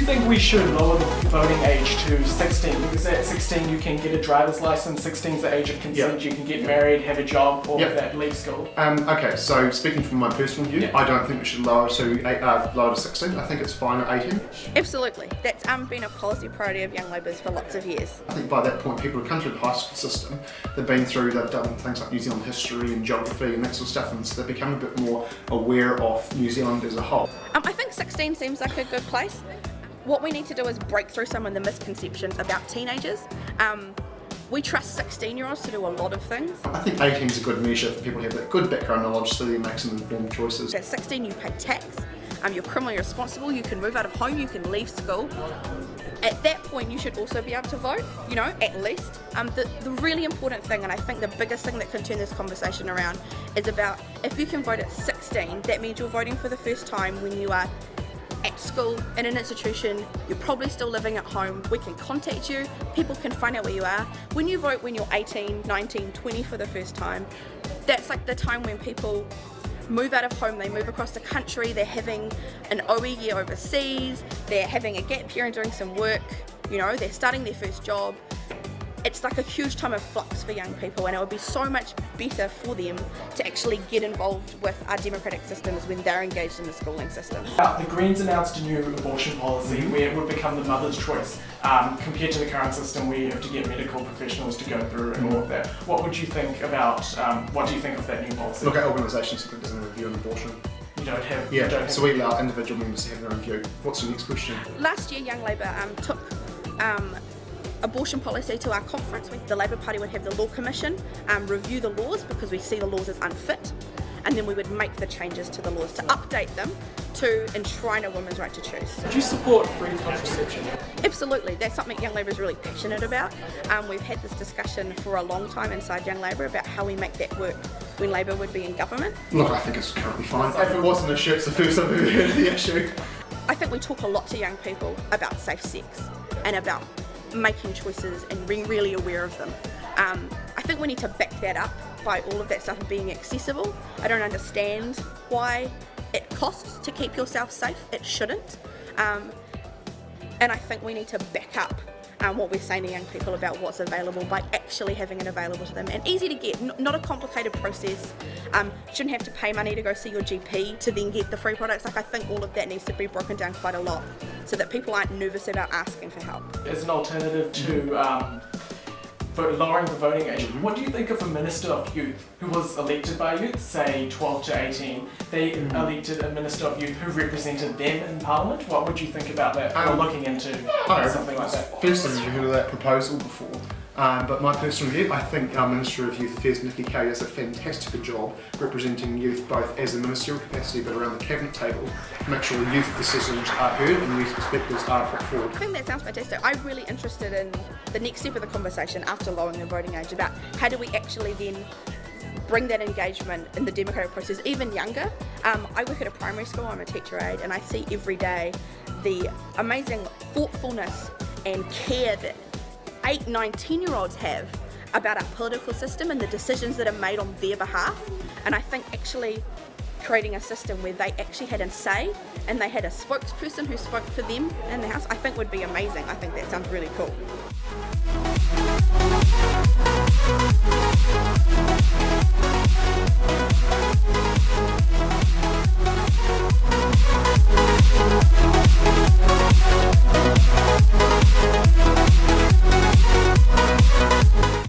think we should lower the voting age to 16? Because at 16 you can get a driver's license, 16 is the age of consent, you can get married, have a job, all of that, leave school. Okay, so speaking from my personal view, I don't think we should lower to 16. I think it's fine at 18. Absolutely. That's been a policy priority of Young Labour's for lots of years. I think by that point people have come through the high school system, they've done things like New Zealand history and geography and that sort of stuff, and so they've become a bit more aware of New Zealand as a whole. I think 16 seems like a good place. What we need to do is break through some of the misconceptions about teenagers. We trust 16-year-olds to do a lot of things. I think 18 is a good measure for people who have that good background knowledge so they make some informed choices. At 16 you pay tax, you're criminally responsible, you can move out of home, you can leave school. At that point you should also be able to vote, you know, at least. The really important thing, and I think the biggest thing that can turn this conversation around, is about if you can vote at 16, that means you're voting for the first time when you are at school, in an institution, you're probably still living at home, we can contact you, people can find out where you are. When you vote when you're 18, 19, 20 for the first time, that's like the time when people move out of home, they move across the country, they're having an OE year overseas, they're having a gap year and doing some work, you know, they're starting their first job. It's like a huge time of flux for young people, and it would be so much better for them to actually get involved with our democratic systems when they're engaged in the schooling system. The Greens announced a new abortion policy where it would become the mother's choice, compared to the current system where you have to get medical professionals to go through and all of that. What would you think about, what do you think of that new policy? Look, our organisation simply doesn't have a view on abortion. You don't have... Yeah, you don't have so we allow individual members to have their own view. What's the next question? Last year, Young Labour took abortion policy to our conference. The Labour Party would have the Law Commission review the laws because we see the laws as unfit, and then we would make the changes to the laws to update them to enshrine a woman's right to choose. Do you support free contraception? Absolutely, that's something Young Labour is really passionate about. We've had this discussion for a long time inside Young Labour about how we make that work when Labour would be in government. Look, I think it's currently fine. If it wasn't an issue, it's the first I've ever heard of the issue. I think we talk a lot to young people about safe sex and about making choices and being really aware of them. I think we need to back that up by all of that stuff being accessible. I don't understand why it costs to keep yourself safe. It shouldn't. And I think we need to back up what we're saying to young people about what's available by actually having it available to them and easy to get, not a complicated process. Shouldn't have to pay money to go see your GP to then get the free products. Like, I think all of that needs to be broken down quite a lot so that people aren't nervous about asking for help. As an alternative to lowering the voting age, what do you think of a Minister of Youth who was elected by youth, say 12 to 18? They elected a Minister of Youth who represented them in Parliament. What would you think about that, or looking into something like that? First, have you heard of that proposal before? But my personal view, I think our Minister of Youth Affairs, Nikki Kay, does a fantastic job representing youth both as a ministerial capacity but around the cabinet table to make sure youth decisions are heard and youth perspectives are put forward. I think that sounds fantastic. I'm really interested in the next step of the conversation after lowering the voting age about how do we actually then bring that engagement in the democratic process even younger. I work at a primary school, I'm a teacher aide, and I see every day the amazing thoughtfulness and care that 8, 9, 10-year-olds have about our political system and the decisions that are made on their behalf. And I think actually creating a system where they actually had a say and they had a spokesperson who spoke for them in the House, I think would be amazing. I think that sounds really cool.